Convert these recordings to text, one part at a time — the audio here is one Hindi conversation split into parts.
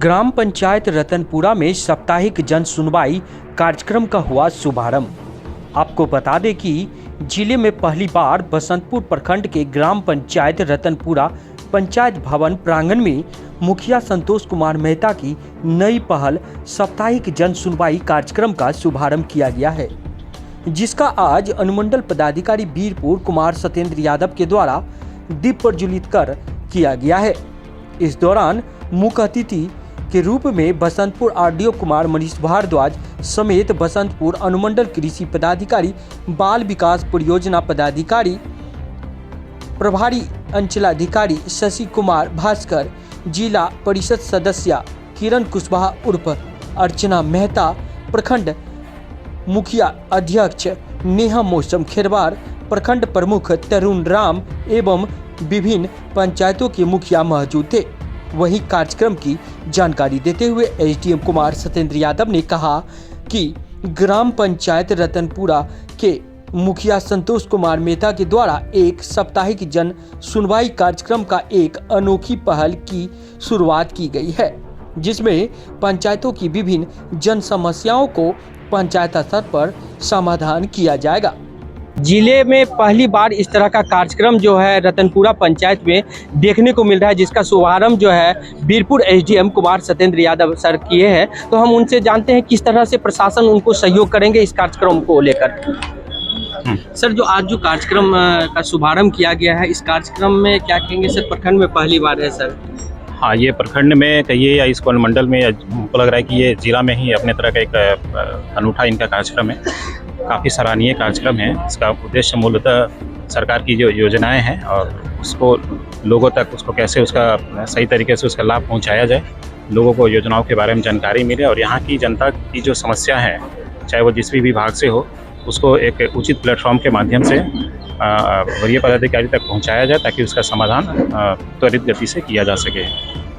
ग्राम पंचायत रतनपुरा में साप्ताहिक जन सुनवाई कार्यक्रम का हुआ शुभारंभ। आपको बता दें कि जिले में पहली बार बसंतपुर प्रखंड के ग्राम पंचायत रतनपुरा पंचायत भवन प्रांगण में मुखिया संतोष कुमार मेहता की नई पहल साप्ताहिक जन सुनवाई कार्यक्रम का शुभारंभ किया गया है, जिसका आज अनुमंडल पदाधिकारी वीरपुर कुमार सत्येंद्र यादव के द्वारा दीप प्रज्वलित कर किया गया है। इस दौरान मुख्य अतिथि के रूप में बसंतपुर आरडीओ कुमार मनीष भारद्वाज समेत बसंतपुर अनुमंडल कृषि पदाधिकारी, बाल विकास परियोजना पदाधिकारी, प्रभारी अंचलाधिकारी शशि कुमार भास्कर, जिला परिषद सदस्य किरण कुशवाहा उर्फ अर्चना मेहता, प्रखंड मुखिया अध्यक्ष नेहा मौसम खेरवार, प्रखंड प्रमुख तरुण राम एवं विभिन्न पंचायतों के मुखिया मौजूद थे। वहीं कार्यक्रम की जानकारी देते हुए एसडीएम कुमार सत्येंद्र यादव ने कहा कि ग्राम पंचायत रतनपुरा के मुखिया संतोष कुमार मेहता के द्वारा एक साप्ताहिक जन सुनवाई कार्यक्रम का एक अनोखी पहल की शुरुआत की गई है, जिसमें पंचायतों की विभिन्न जन समस्याओं को पंचायत स्तर पर समाधान किया जाएगा। जिले में पहली बार इस तरह का कार्यक्रम जो है रतनपुरा पंचायत में देखने को मिल रहा है, जिसका शुभारंभ जो है वीरपुर एसडीएम कुमार सत्येंद्र यादव सर किए हैं। तो हम उनसे जानते हैं किस तरह से प्रशासन उनको सहयोग करेंगे इस कार्यक्रम को लेकर। सर, जो आज जो कार्यक्रम का शुभारंभ किया गया है, इस कार्यक्रम में क्या कहेंगे सर? प्रखंड में पहली बार है सर। हाँ, ये प्रखंड में कहिए या इसको अनुमंडल में, हमको लग रहा है कि ये जिला में ही अपने तरह का एक अनूठा इनका कार्यक्रम है। काफ़ी सराहनीय कार्यक्रम है। इसका उद्देश्य मूलतः सरकार की जो योजनाएं हैं और उसको लोगों तक उसको कैसे उसका सही तरीके से उसका लाभ पहुंचाया जाए, लोगों को योजनाओं के बारे में जानकारी मिले और यहाँ की जनता की जो समस्या है, चाहे वो जिस भी विभाग से हो, उसको एक उचित प्लेटफॉर्म के माध्यम से वरीय पदाधिकारी तक पहुँचाया जाए ताकि उसका समाधान त्वरित गति से किया जा सके।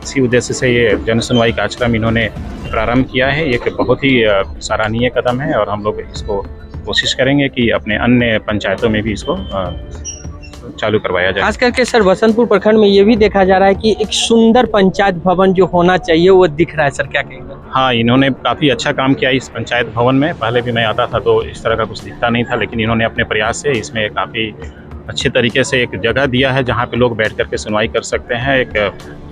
इसी उद्देश्य से ये जन सुनवाई कार्यक्रम इन्होंने प्रारंभ किया है। ये एक बहुत ही सराहनीय कदम है और हम लोग इसको कोशिश करेंगे कि अपने अन्य पंचायतों में भी इसको चालू करवाया जाए। खास करके सर बसंतपुर प्रखंड में ये भी देखा जा रहा है कि एक सुंदर पंचायत भवन जो होना चाहिए वो दिख रहा है सर, क्या कहेंगे? हाँ, इन्होंने काफ़ी अच्छा काम किया इस पंचायत भवन में। पहले भी मैं आता था तो इस तरह का कुछ दिखता नहीं था, लेकिन इन्होंने अपने प्रयास से इसमें काफ़ी अच्छे तरीके से एक जगह दिया है जहाँ पे लोग बैठ करके सुनवाई कर सकते हैं। एक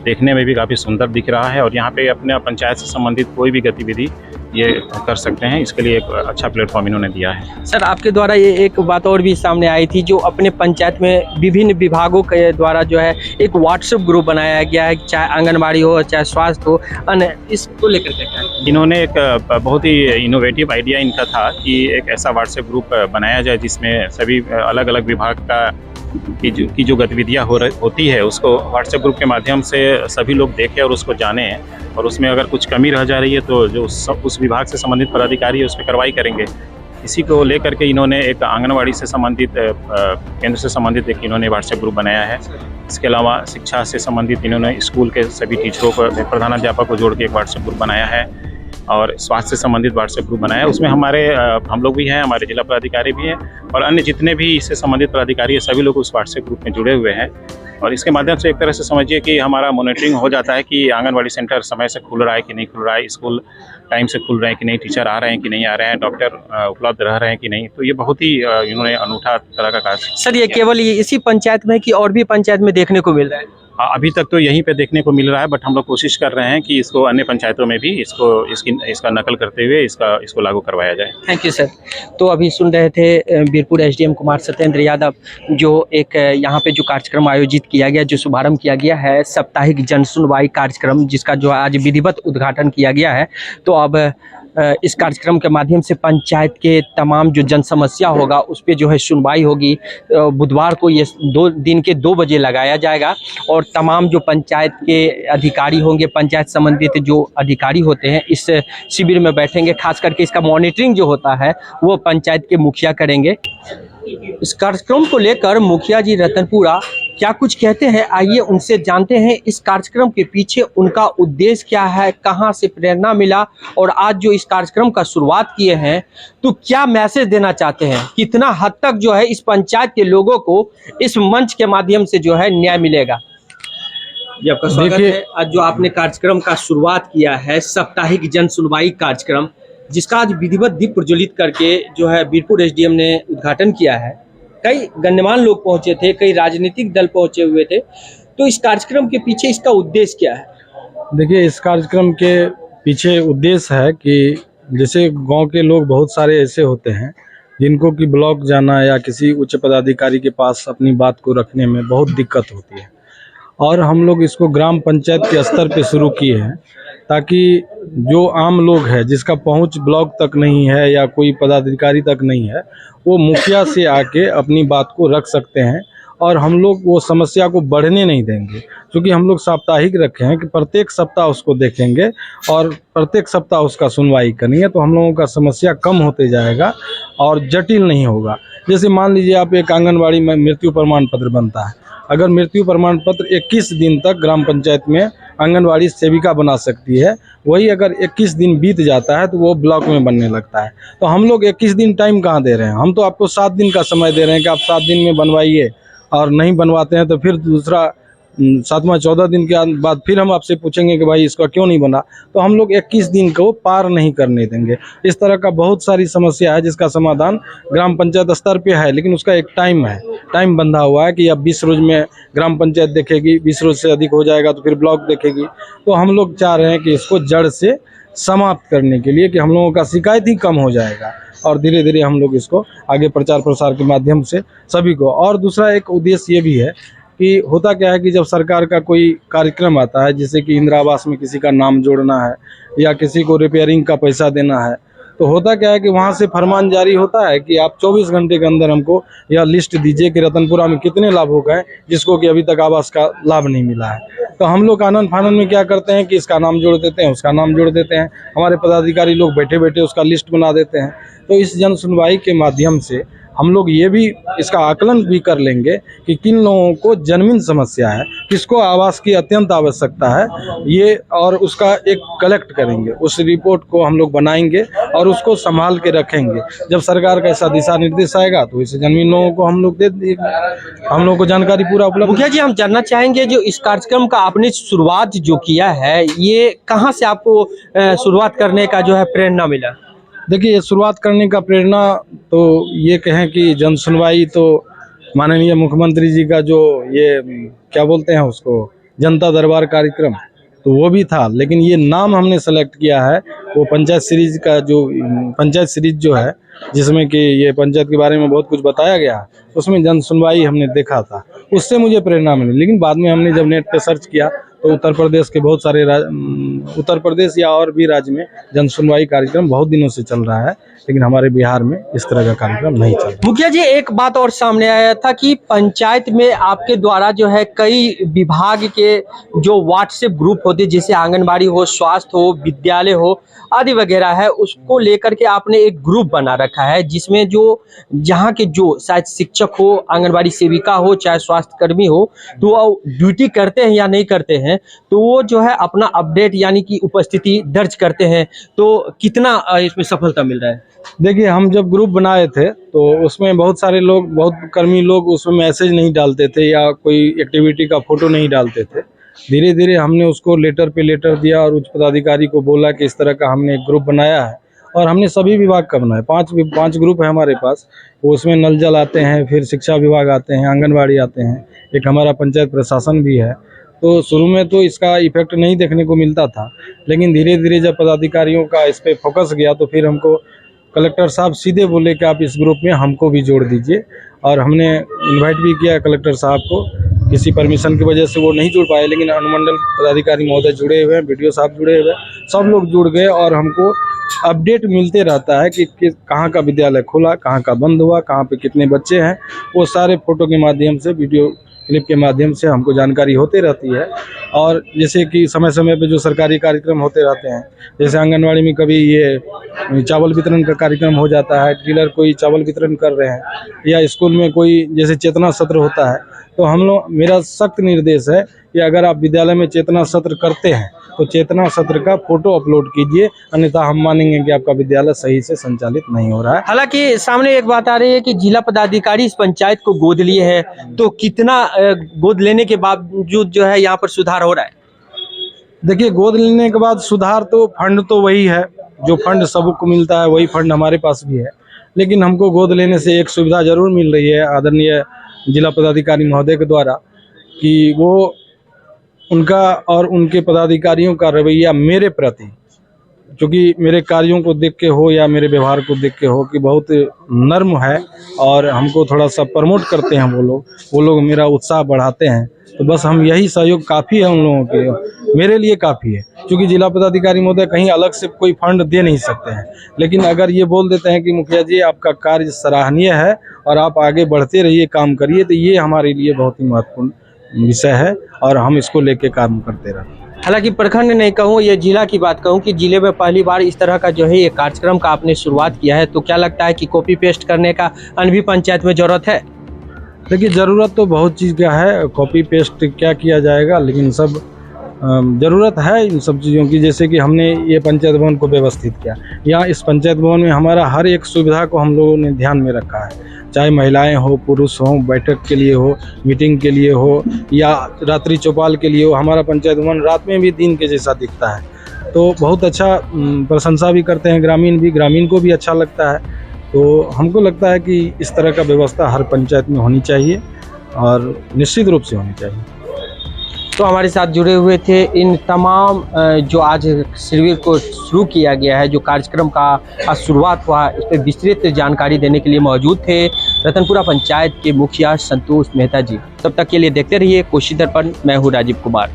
देखने में भी काफ़ी सुंदर दिख रहा है और यहाँ पे अपने पंचायत से संबंधित कोई भी गतिविधि ये कर सकते हैं। इसके लिए एक अच्छा प्लेटफॉर्म इन्होंने दिया है। सर, आपके द्वारा ये एक बात और भी सामने आई थी, जो अपने पंचायत में विभिन्न विभागों के द्वारा जो है एक व्हाट्सएप ग्रुप बनाया गया है, चाहे आंगनबाड़ी हो चाहे स्वास्थ्य हो, अन्य, इसको लेकर क्या है? इन्होंने एक बहुत ही इनोवेटिव आइडिया इनका था कि एक ऐसा व्हाट्सएप ग्रुप बनाया जाए जिसमें सभी अलग अलग विभाग का की जो गतिविधियाँ होती है उसको व्हाट्सएप ग्रुप के माध्यम से सभी लोग देखें और उसको जानें, और उसमें अगर कुछ कमी रह जा रही है तो जो उस विभाग से संबंधित पदाधिकारी है उस पर कार्रवाई करेंगे। इसी को लेकर के इन्होंने एक आंगनवाड़ी से संबंधित केंद्र से संबंधित एक इन्होंने व्हाट्सएप ग्रुप बनाया है। इसके अलावा शिक्षा से संबंधित इन्होंने स्कूल के सभी टीचरों को, प्रधानाध्यापक को जोड़ के एक व्हाट्सएप ग्रुप बनाया है और स्वास्थ्य से संबंधित व्हाट्सएप ग्रुप बनाया है। उसमें हम लोग भी हैं, हमारे जिला पदाधिकारी भी हैं और अन्य जितने भी इससे संबंधित पदाधिकारी हैं सभी लोग उस व्हाट्सएप ग्रुप में जुड़े हुए हैं। और इसके माध्यम से एक तरह से समझिए कि हमारा मॉनिटरिंग हो जाता है कि आंगनवाड़ी सेंटर समय से खुल रहा है कि नहीं खुल रहा है, स्कूल टाइम से खुल रहे हैं कि नहीं, टीचर आ रहे हैं कि नहीं आ रहे हैं, डॉक्टर उपलब्ध रह रहे हैं कि नहीं। तो ये बहुत ही इन्होंने अनूठा तरह का कार्य। सर, ये केवल इसी पंचायत में कि और भी पंचायत में देखने को मिल रहा है? अभी तक तो यहीं पे देखने को मिल रहा है, बट हम लोग कोशिश कर रहे हैं कि इसको अन्य पंचायतों में भी इसका नकल करते हुए इसको लागू करवाया जाए। Thank you sir. तो अभी सुन रहे थे वीरपुर एसडीएम कुमार सत्येंद्र यादव, जो एक यहाँ पे जो कार्यक्रम आयोजित किया गया, जो शुभारंभ किया गया है साप्ताहिक जन सुनवाई कार्यक्रम, जिसका जो आज विधिवत उद्घाटन किया गया है। तो अब इस कार्यक्रम के माध्यम से पंचायत के तमाम जो जन समस्या होगा उस पर जो है सुनवाई होगी। बुधवार को ये 2 बजे लगाया जाएगा और तमाम जो पंचायत के अधिकारी होंगे, पंचायत संबंधित जो अधिकारी होते हैं, इस शिविर में बैठेंगे। खास करके इसका मॉनिटरिंग जो होता है वो पंचायत के मुखिया करेंगे। इस कार्यक्रम को लेकर मुखिया जी रतनपुरा क्या कुछ कहते हैं, आइए उनसे जानते हैं। इस कार्यक्रम के पीछे उनका उद्देश्य क्या है, कहां से प्रेरणा मिला और आज जो इस कार्यक्रम का शुरुआत किए हैं तो क्या मैसेज देना चाहते हैं, कितना हद तक जो है इस पंचायत के लोगों को इस मंच के माध्यम से जो है न्याय मिलेगा। जी, आपका स्वागत देखिए- है। आज जो आपने कार्यक्रम का शुरुआत किया है, साप्ताहिक जन सुनवाई कार्यक्रम, जिसका आज विधिवत दीप प्रज्वलित करके जो है बीरपुर एसडीएम ने उद्घाटन किया है। कई गण्यमान्य लोग पहुंचे थे, कई राजनीतिक दल पहुंचे हुए थे। तो इस कार्यक्रम के पीछे इसका उद्देश्य क्या है? देखिए, इस कार्यक्रम के पीछे उद्देश्य है कि जैसे गांव के लोग बहुत सारे ऐसे होते हैं जिनको कि ब्लॉक जाना या किसी उच्च पदाधिकारी के पास अपनी बात को रखने में बहुत दिक्कत होती है, और हम लोग इसको ग्राम पंचायत के स्तर पे शुरू किए हैं ताकि जो आम लोग है जिसका पहुंच ब्लॉक तक नहीं है या कोई पदाधिकारी तक नहीं है, वो मुखिया से आके अपनी बात को रख सकते हैं, और हम लोग वो समस्या को बढ़ने नहीं देंगे। क्योंकि हम लोग साप्ताहिक रखे हैं कि प्रत्येक सप्ताह उसको देखेंगे और प्रत्येक सप्ताह उसका सुनवाई करेंगे, तो हम लोगों का समस्या कम होते जाएगा और जटिल नहीं होगा। जैसे मान लीजिए आप एक आंगनबाड़ी में मृत्यु प्रमाण पत्र बनता है, अगर मृत्यु प्रमाण पत्र 21 दिन तक ग्राम पंचायत में आंगनबाड़ी सेविका बना सकती है, वही अगर 21 दिन बीत जाता है तो वो ब्लॉक में बनने लगता है। तो हम लोग 21 दिन टाइम कहाँ दे रहे हैं, हम तो आपको 7 दिन का समय दे रहे हैं कि आप 7 दिन में बनवाइए, और नहीं बनवाते हैं तो फिर दूसरा 7वां 14 दिन के बाद फिर हम आपसे पूछेंगे कि भाई इसका क्यों नहीं बना। तो हम लोग 21 दिन को पार नहीं करने देंगे। इस तरह का बहुत सारी समस्या है जिसका समाधान ग्राम पंचायत स्तर पे है, लेकिन उसका एक टाइम है, टाइम बंधा हुआ है कि अब 20 रोज में ग्राम पंचायत देखेगी, 20 रोज से अधिक हो जाएगा तो फिर ब्लॉक देखेगी। तो हम लोग चाह रहे हैं कि इसको जड़ से समाप्त करने के लिए कि हम लोगों का शिकायत ही कम हो जाएगा, और धीरे धीरे हम लोग इसको आगे प्रचार प्रसार के माध्यम से सभी को। और दूसरा एक उद्देश्य ये भी है कि होता क्या है कि जब सरकार का कोई कार्यक्रम आता है, जैसे कि इंदिरा आवास में किसी का नाम जोड़ना है या किसी को रिपेयरिंग का पैसा देना है, तो होता क्या है कि वहाँ से फरमान जारी होता है कि आप 24 घंटे के अंदर हमको यह लिस्ट दीजिए कि रतनपुरा में कितने लाभुक हैं जिसको कि अभी तक आवास का लाभ नहीं मिला है। तो हम लोग आनन फानन में क्या करते हैं कि इसका नाम जोड़ देते हैं, उसका नाम जोड़ देते हैं, हमारे पदाधिकारी लोग बैठे बैठे उसका लिस्ट बना देते हैं। तो इस जन सुनवाई के माध्यम से हम लोग ये भी इसका आकलन भी कर लेंगे कि किन लोगों को जन्मीन समस्या है, किसको आवास की अत्यंत आवश्यकता है, ये और उसका एक कलेक्ट करेंगे, उस रिपोर्ट को हम लोग बनाएंगे और उसको संभाल के रखेंगे। जब सरकार का ऐसा दिशा निर्देश आएगा तो इसे जन्मीन लोगों को हम लोग दे देंगे, हम लोगों को जानकारी पूरा उपलब्ध। मुखिया जी, हम जानना चाहेंगे जो इस कार्यक्रम का आपने शुरुआत जो किया है, ये कहाँ से आपको शुरुआत करने का जो है प्रेरणा मिला? देखिए, ये शुरुआत करने का प्रेरणा तो ये कहें कि जन सुनवाई तो माननीय मुख्यमंत्री जी का जो ये क्या बोलते हैं उसको, जनता दरबार कार्यक्रम, तो वो भी था, लेकिन ये नाम हमने सेलेक्ट किया है वो पंचायत सीरीज का, जो पंचायत सीरीज जो है जिसमें कि ये पंचायत के बारे में बहुत कुछ बताया गया है, उसमें जन सुनवाई हमने देखा था, उससे मुझे प्रेरणा मिली। लेकिन बाद में हमने जब नेट पे सर्च किया तो उत्तर प्रदेश के बहुत सारे उत्तर प्रदेश या और भी राज्य में जन सुनवाई कार्यक्रम बहुत दिनों से चल रहा है, लेकिन हमारे बिहार में इस तरह का कार्यक्रम नहीं चल रहा। मुखिया जी, एक बात और सामने आया था कि पंचायत में आपके द्वारा जो है कई विभाग के जो व्हाट्सएप ग्रुप होते, जैसे आंगनबाड़ी हो, स्वास्थ्य हो, विद्यालय हो आदि वगैरह है, उसको लेकर के आपने एक ग्रुप बना रखा है जिसमें जो जहाँ के जो शायद शिक्षक हो, आंगनबाड़ी सेविका हो, चाहे स्वास्थ्य कर्मी हो, तो वो ड्यूटी करते हैं या नहीं करते हैं, तो वो जो है अपना अपडेट यानी कि उपस्थिति दर्ज करते हैं। तो कितना इसमें सफलता मिल रहा है? देखिए, हम जब ग्रुप बनाए थे तो उसमें बहुत सारे लोग, बहुत कर्मी लोग उसमें मैसेज नहीं डालते थे या कोई एक्टिविटी का फोटो नहीं डालते थे। धीरे धीरे हमने उसको लेटर पे लेटर दिया और उच्च पदाधिकारी को बोला कि इस तरह का हमने एक ग्रुप बनाया है, और हमने सभी विभाग का बनाया। 5 ग्रुप है हमारे पास, उसमें नल जल आते हैं, फिर शिक्षा विभाग आते हैं, आंगनबाड़ी आते हैं, एक हमारा पंचायत प्रशासन भी है। तो शुरू में तो इसका इफेक्ट नहीं देखने को मिलता था, लेकिन धीरे धीरे जब पदाधिकारियों का इस पर फोकस गया तो फिर हमको कलेक्टर साहब सीधे बोले कि आप इस ग्रुप में हमको भी जोड़ दीजिए, और हमने इनवाइट भी किया कलेक्टर साहब को। किसी परमिशन की वजह से वो नहीं जुड़ पाए, लेकिन अनुमंडल पदाधिकारी महोदय जुड़े हुए हैं, BDO साहब जुड़े हुए हैं, सब लोग जुड़ गए, और हमको अपडेट मिलते रहता है कि कहाँ का विद्यालय खुला, कहाँ का बंद हुआ, कहाँ पे कितने बच्चे हैं, वो सारे फोटो के माध्यम से, वीडियो क्लिप के माध्यम से हमको जानकारी होती रहती है। और जैसे कि समय समय पे जो सरकारी कार्यक्रम होते रहते हैं, जैसे आंगनवाड़ी में कभी ये चावल वितरण का कार्यक्रम हो जाता है, डीलर कोई चावल वितरण कर रहे हैं, या स्कूल में कोई जैसे चेतना सत्र होता है, तो हम लोग, मेरा सख्त निर्देश है कि अगर आप विद्यालय में चेतना सत्र करते हैं तो चेतना सत्र का फोटो अपलोड कीजिए, अन्यथा हम मानेंगे कि आपका विद्यालय सही से संचालित नहीं हो रहा है। हालांकि सामने एक बात आ रही है कि जिला पदाधिकारी इस पंचायत को गोद लिए हैं, तो कितना गोद लेने के बावजूद जो है यहाँ पर सुधार हो रहा है? देखिए, गोद लेने के बाद सुधार तो फंड तो वही है, जो फंड सबको मिलता है वही फंड हमारे पास भी है, लेकिन हमको गोद लेने से एक सुविधा जरूर मिल रही है आदरणीय जिला पदाधिकारी महोदय के द्वारा, कि वो उनका और उनके पदाधिकारियों का रवैया मेरे प्रति, क्योंकि मेरे कार्यों को देख के हो या मेरे व्यवहार को देख के हो, कि बहुत नर्म है और हमको थोड़ा सा प्रमोट करते हैं वो लोग मेरा उत्साह बढ़ाते हैं। तो बस हम यही सहयोग काफ़ी है उन लोगों के, मेरे लिए काफ़ी है, क्योंकि जिला पदाधिकारी महोदय कहीं अलग से कोई फंड दे नहीं सकते हैं, लेकिन अगर ये बोल देते हैं कि मुखिया जी आपका कार्य सराहनीय है और आप आगे बढ़ते रहिए, काम करिए, तो ये हमारे लिए बहुत ही महत्वपूर्ण विषय है और हम इसको लेके काम करते रहते हैं। हालांकि प्रखंड नहीं कहूँ, ये जिला की बात कहूँ कि जिले में पहली बार इस तरह का जो है ये कार्यक्रम का आपने शुरुआत किया है, तो क्या लगता है कि कॉपी पेस्ट करने का अन्य भी पंचायत में जरूरत है? देखिए, ज़रूरत तो बहुत चीज़ का है, कॉपी पेस्ट क्या किया जाएगा, लेकिन सब ज़रूरत है इन सब चीज़ों की। जैसे कि हमने ये पंचायत भवन को व्यवस्थित किया, यहाँ इस पंचायत भवन में हमारा हर एक सुविधा को हम लोगों ने ध्यान में रखा है, चाहे महिलाएं हो, पुरुष हो, बैठक के लिए हो, मीटिंग के लिए हो या रात्रि चौपाल के लिए हो। हमारा पंचायत भवन रात में भी दिन के जैसा दिखता है, तो बहुत अच्छा प्रशंसा भी करते हैं ग्रामीण को भी अच्छा लगता है। तो हमको लगता है कि इस तरह का व्यवस्था हर पंचायत में होनी चाहिए और निश्चित रूप से होनी चाहिए। तो हमारे साथ जुड़े हुए थे इन तमाम जो आज शिविर को शुरू किया गया है, जो कार्यक्रम का आज शुरुआत हुआ, इस पर विस्तृत जानकारी देने के लिए मौजूद थे रतनपुरा पंचायत के मुखिया संतोष मेहता जी। तब तक के लिए देखते रहिए कोशी दर्पण। मैं हूँ राजीव कुमार।